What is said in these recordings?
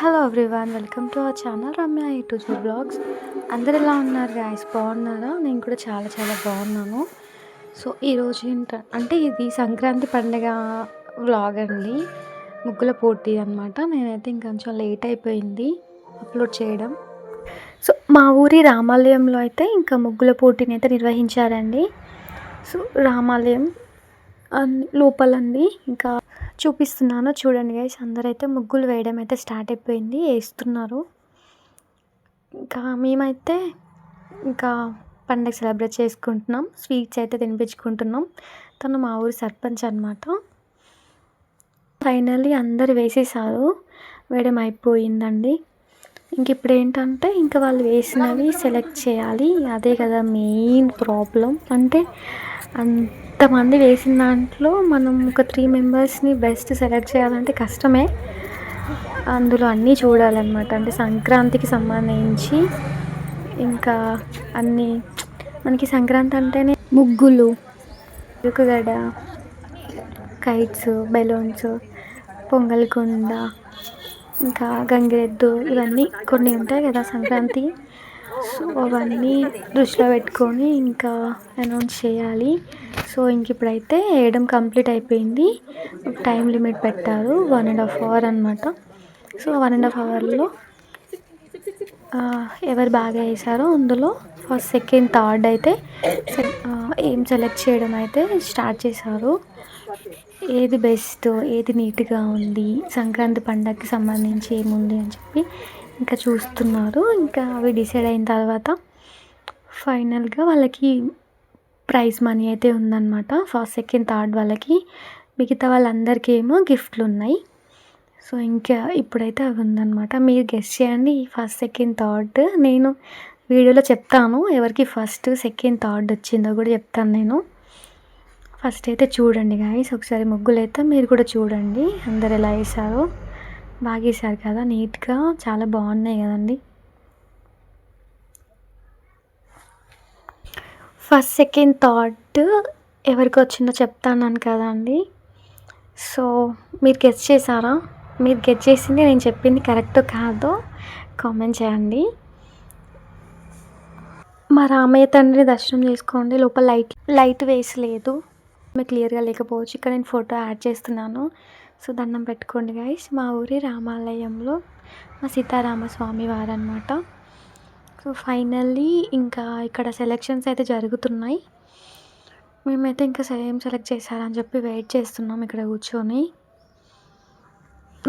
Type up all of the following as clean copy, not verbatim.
Hello everyone, welcome to our channel Ramya A2Z blogs. అందరు ఎలా ఉన్నారు గాయస్? బాగున్నారా? నేను కూడా చాలా చాలా బాగున్నాను. సో ఈరోజు అంటే ఇది సంక్రాంతి పండుగ వ్లాగ్ అండి, ముగ్గుల పోటీ అనమాట. నేనైతే ఇంకొంచెం లేట్ అయిపోయింది అప్లోడ్ చేయడం. సో మా ఊరి రామాలయంలో అయితే ఇంకా ముగ్గుల పోటీని అయితే నిర్వహించారండి. సో రామాలయం లోపలండి ఇంకా చూపిస్తున్నాను చూడండి గైస్. అందరైతే ముగ్గులు వేయడం అయితే స్టార్ట్ అయిపోయింది, వేస్తున్నారు. ఇంకా మేమైతే ఇంకా పండగ సెలబ్రేట్ చేసుకుంటున్నాం, స్వీట్స్ అయితే తినిపించుకుంటున్నాం. తను మా ఊరి సర్పంచ్ అనమాట. ఫైనల్లీ అందరు వేసేసారు, వేయడం అయిపోయిందండి. ఇంక ఇప్పుడు ఏంటంటే ఇంకా వాళ్ళు వేసినవి సెలెక్ట్ చేయాలి. అదే కదా మెయిన్ ప్రాబ్లం. అంటే అంతమంది వేసిన దాంట్లో మనం ఒక 3 మెంబర్స్ని బెస్ట్ సెలెక్ట్ చేయాలంటే కష్టమే. అందులో అన్నీ చూడాలన్నమాట. అంటే సంక్రాంతికి సంబంధించి ఇంకా అన్నీ మనకి సంక్రాంతి అంటేనే ముగ్గులు, ఇరుకుగడ, కైట్స్, బెలూన్స్, పొంగల్ కుండ, ఇంకా గంగిరెద్దు, ఇవన్నీ కొన్ని ఉంటాయి కదా సంక్రాంతి. సో అవన్నీ దృష్టిలో పెట్టుకొని ఇంకా అనౌన్స్ చేయాలి. సో ఇంక ఇప్పుడైతే వేయడం కంప్లీట్ అయిపోయింది. టైం లిమిట్ పెట్టారు 1.5 hour అనమాట. సో 1.5 hourలో ఎవరు బాగా వేసారో అందులో ఫస్ట్, సెకండ్, థర్డ్ అయితే ఏం సెలెక్ట్ చేయడం అయితే స్టార్ట్ చేశారు. ఏది బెస్ట్, ఏది నీట్గా ఉంది, సంక్రాంతి పండగకి సంబంధించి ఏముంది అని చెప్పి ఇంకా చూస్తున్నారు. ఇంకా అవి డిసైడ్ అయిన తర్వాత ఫైనల్గా వాళ్ళకి ప్రైజ్ మనీ అయితే ఉందన్నమాట. ఫస్ట్, సెకండ్, థర్డ్ వాళ్ళకి, మిగతా వాళ్ళందరికీ ఏమో గిఫ్ట్లు ఉన్నాయి. సో ఇంకా ఇప్పుడైతే అవి ఉందన్నమాట. మీరు గెస్ చేయండి ఫస్ట్, సెకండ్, థర్డ్. నేను వీడియోలో చెప్తాను ఎవరికి ఫస్ట్, సెకండ్, థర్డ్ వచ్చిందో కూడా చెప్తాను నేను. ఫస్ట్ అయితే చూడండి గాయస్, ఒకసారి ముగ్గులు అయితే మీరు కూడా చూడండి అందరు ఎలా వేసారో. బాగా వేసారు కదా, నీట్గా చాలా బాగున్నాయి కదండి. ఫస్ట్, సెకండ్, థర్డ్ ఎవరికి వచ్చిందో చెప్తాను కదండి. సో మీరు గెస్ చేశారా? మీరు గెస్ చేసింది నేను చెప్పింది కరెక్టో కాదో కామెంట్ చేయండి. మా రామయ్య తండ్రిని దర్శనం చేసుకోండి. లోపల లైట్ వేసలేదు, మీకు క్లియర్గా లేకపోవచ్చు. ఇక్కడ నేను ఫోటో యాడ్ చేస్తున్నాను. సో దండం పెట్టుకోండి గైస్. మా ఊరి రామాలయంలో మా సీతారామస్వామి వారు అనమాట. సో ఫైనల్లీ ఇంకా ఇక్కడ సెలెక్షన్స్ అయితే జరుగుతున్నాయి. మేమైతే ఇంకా ఏం సెలెక్ట్ చేశారని చెప్పి వెయిట్ చేస్తున్నాం ఇక్కడ కూర్చొని.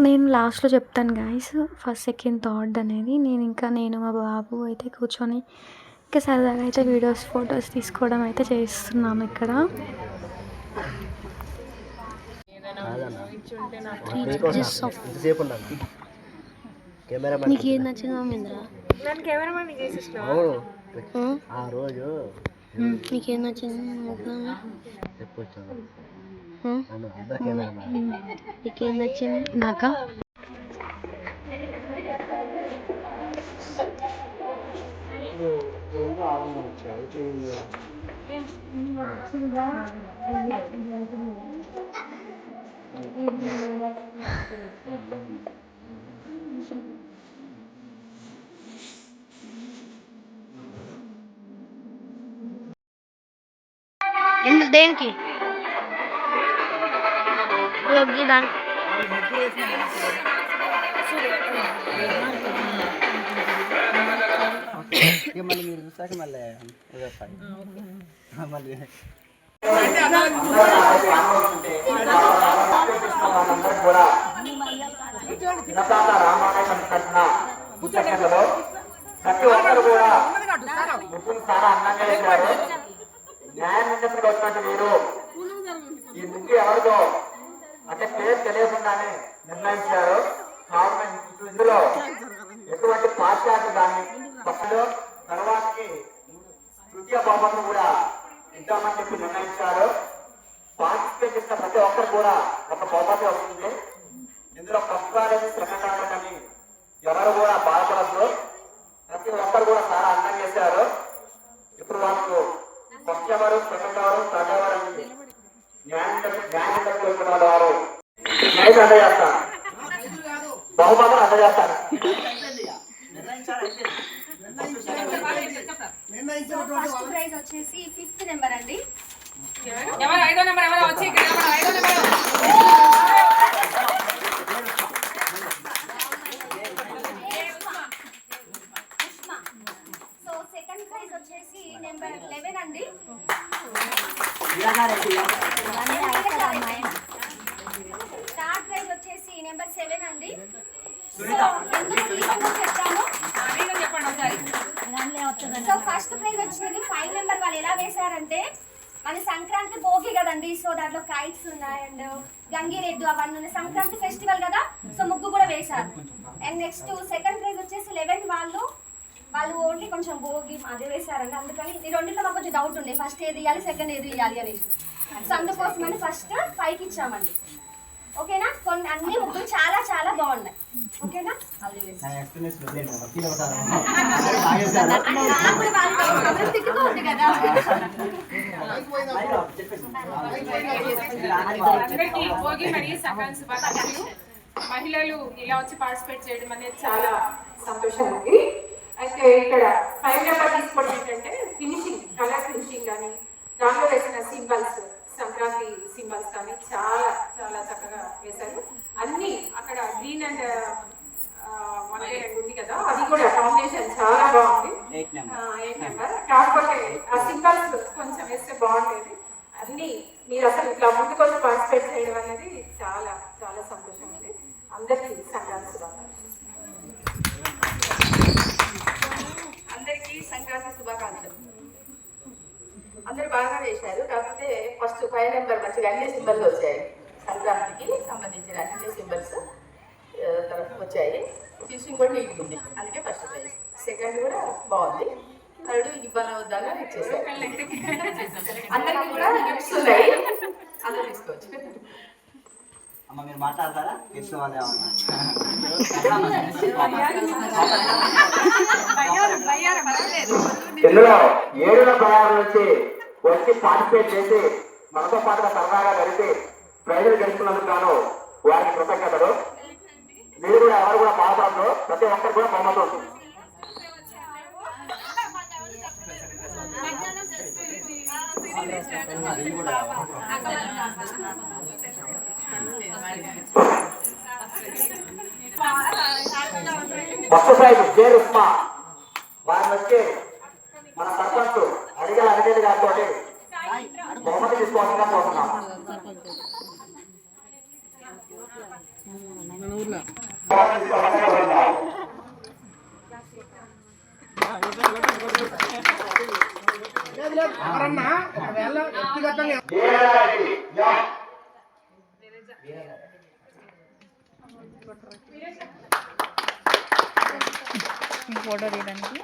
నేను లాస్ట్లో చెప్తాను గాయస్ ఫస్ట్, సెకండ్, థర్డ్ అనేది. నేను మా బాబు అయితే కూర్చొని ఇంకా సరదాగా అయితే వీడియోస్, ఫొటోస్ తీసుకోవడం అయితే చేస్తున్నాము ఇక్కడ. నీకు ఏం నచ్చింది మహేంద్ర? నీకేం నచ్చింది? నీకేం నచ్చింది? నాకా దేనికి మళ్ళీ మీరు చూసాక మళ్ళీ మళ్ళీ ప్రతి ఒక్కరు కూడా ముగ్గురు చాలా అందంగా చేశారు. న్యాయం ఉన్నప్పుడు వచ్చినట్టు మీరు ఈ ముగ్గు ఎవరిదో అంటే పేరు తెలియకుండానే నిర్ణయించారు. కావున ఇందులో ఎటువంటి పాశ్చాత్య దాన్ని పక్కలో తర్వాతకి తృతీయ బహుమతులు కూడా ఇద్దామని చెప్పి నిర్ణయించారు. పార్టిసిపేట్ చేసిన ప్రతి ఒక్కరు కూడా ఒక బహుమతి వస్తుంది. ఇందులో కష్టాలని శ్రమకాలని ఎవరు కూడా బాధపడద్దు. ప్రతి ఒక్కరు కూడా చాలా అందంగా చేశారు. ఇప్పుడు వాళ్ళకు ఫస్ట్ ఎవరు, సెకండ్ ఎవరు, థర్డ్ ఎవరు అని న్యాయం వారు అందజేస్తారు. బహుమతులు అందజేస్తారు. చేస్తాను. ఫస్ట్ ప్రైజ్ వచ్చేసి 5th నెంబర్ అండి. ఎవరు 5వ నెంబర్ ఎవరు వచ్చి ఇక్కడ 5వ నెంబర్ సో సెకండ్ ప్రైజ్ వచ్చేసి నెంబర్ 11 అండి. థర్డ్ ప్రైజ్ వచ్చేసి నెంబర్ 7 అండి. సో ఫస్ట్ ప్రైజ్ వచ్చినది 5 నెంబర్. వాళ్ళు ఎలా వేశారంటే మన సంక్రాంతి భోగి కదండి, సో దాంట్లో కైట్స్ ఉన్నాయి అండ్ గంగిరెద్దు అవన్నీ ఉన్నాయి. సంక్రాంతి ఫెస్టివల్ కదా, సో ముగ్గు కూడా వేశారు. అండ్ నెక్స్ట్ సెకండ్ ప్రైజ్ వచ్చేసి 11 వాళ్ళు ఓన్లీ కొంచెం భోగి అదే వేశారండి. అందుకని ఈ రెండింటిలో మాకు కొంచెం డౌట్ ఉండే, ఫస్ట్ ఏది ఇవ్వాలి సెకండ్ ఏది ఇవ్వాలి అనేసి. సో అందుకోసమని ఫస్ట్ 5కి ఇచ్చామండి. ఓకేనా? కొన్ని అన్ని ముగ్గులు చాలా చాలా బాగున్నాయి. ఓకేనా? తిట్టుకోవద్దు కదా. అందరికీ భోగి మరియు సంక్రాంతి శుభాకాంక్షలు. మహిళలు ఇలా వచ్చి పార్టిసిపేట్ చేయడం అనేది చాలా సంతోషం ఉంది. అయితే ఇక్కడ 5 నెంబర్ తీసుకోవడం ఏంటంటే ఫినిషింగ్, కలర్ ఫినిషింగ్ కానీ దాంట్లో వేసిన సింబల్స్, సంక్రాంతి సింబల్స్ కానీ చాలా చాలా చక్కగా వేశారు. అన్ని అక్కడ గ్రీన్ అండ్ ఉంది కదా, అది కూడా కాంబినేషన్ చాలా బాగుంది. 8 నెంబర్ కాకపోతే ఆ సింబల్స్ కొంచెం వేస్తే బాగుండేది. అన్ని మీరు అసలు ఇట్లా ముందు కొంచెం పార్టిసిపేట్ చేయడం అనేది చాలా చాలా సంతోషం ఉంది. అందరికీ సంక్రాంతి శుభాకాంక్షలు. అందరికీ సంక్రాంతి శుభాకాంక్షలు. అందరు బాగా వేశారు, కాకపోతే ఫస్ట్ 5 నెంబర్ మంచిగా అన్ని సింబల్స్ వచ్చాయి. సంక్రాంతికి సంబంధించిన అన్ని సింబల్స్ వచ్చాయి. ఫినిషింగ్ కూడా నీట్ ఉంది, అందుకే ఫస్ట్ ప్రైజ్. సెకండ్ కూడా బాగుంది. థర్డ్ ఇబ్బంది వద్దాగా ఇచ్చేసారు. అందరికీ కూడా గిఫ్ట్స్ ఉన్నాయి, అందరూ తీసుకోవచ్చు. అమ్మ మీరు మాట్లాడతారా? తీసుకోవాలి ఇందులో 7వ ప్రయాణం నుంచి వచ్చి పార్టిసిపేట్ చేసి మనతో పాటుగా సరదాగా గడిపి ప్రైజులు గెలుచుకున్నందుకు గాను వారికి కృతజ్ఞతలు. మీరు కూడా ఎవరు కూడా బాధపడదు, ప్రతి ఒక్కరు కూడా బహుమతి ఉంటుంది. ఫస్ట్ ప్రైజ్ జేర్ ఉస్మా, వారిని వచ్చి మన సర్పంచ్ అడిగల అడిగేది గారితో బహుమతి తీసుకోవాల్సిందిగా కోరుతున్నాం. ఫోటో తీయడానికి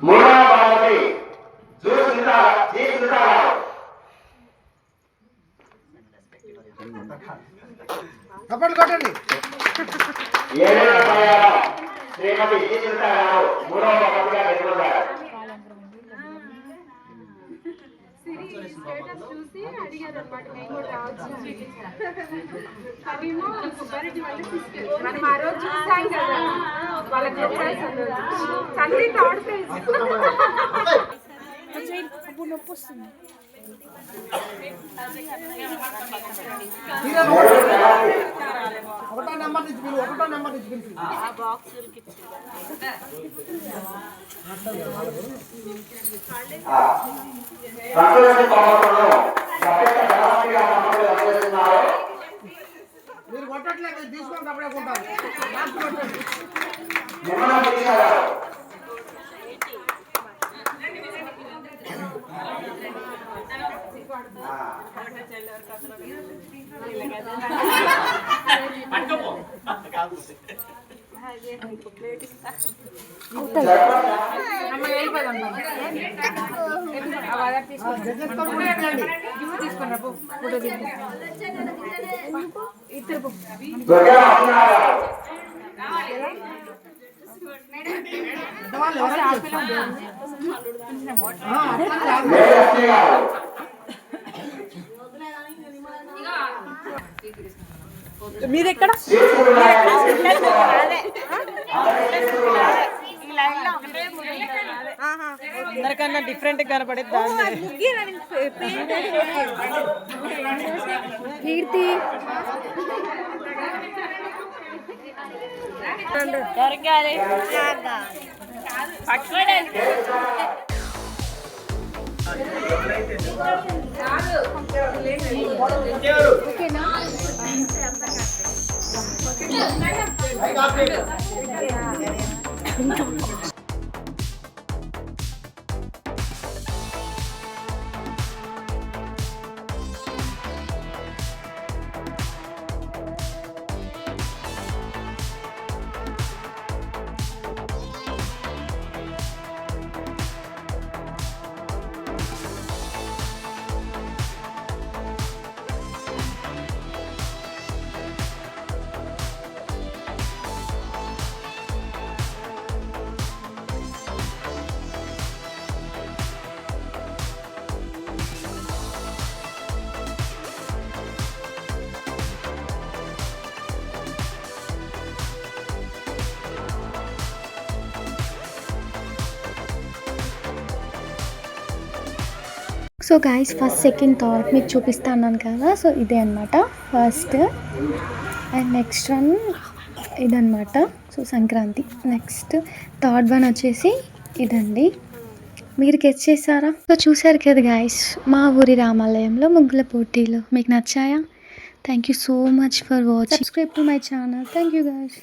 మూడవ బహుమతి చప్పట్లు కొట్టండి. 7వ ప్రయాణం శ్రీమతి జీ సునీత గారు మూడవ బహుమతిగా గెలుపొందారు. చూసి అడిగారు అనమాట, మేము కూడా రావచ్చు. అవేమో సుబ్బారెడ్డి వాళ్ళ సిస్టర్. మనం ఆ రోజు చూసాం కదా వాళ్ళ థర్డ్ ప్రైజ్. ఒకటో నెంబర్ నుంచి పిలువు, ఒకటో నెంబర్ నుంచి పిలిచి మీరు కొట్టట్లేదు, తీసుకొని అప్పుడే కొంటారు. తీసుకున్నారు మీరెక్కడ అందరికన్నా డిఫరెంట్ కనపడేది Keerthi so guys first second third మీకు చూపిస్తాను కదా. సో ఇదే అనమాట ఫస్ట్ అండ్ నెక్స్ట్ వన్ ఇదన్నమాట. So Sankranti. Next third one వచ్చేసి ఇదండి. మీరు గెస్ చేశారా? సో చూసారు కదా గైస్ మా ఊరి రామాలయంలో ముగ్గుల పోటీలు. మీకు నచ్చాయా? Thank you so much for watching. Subscribe to my channel. Thank you guys.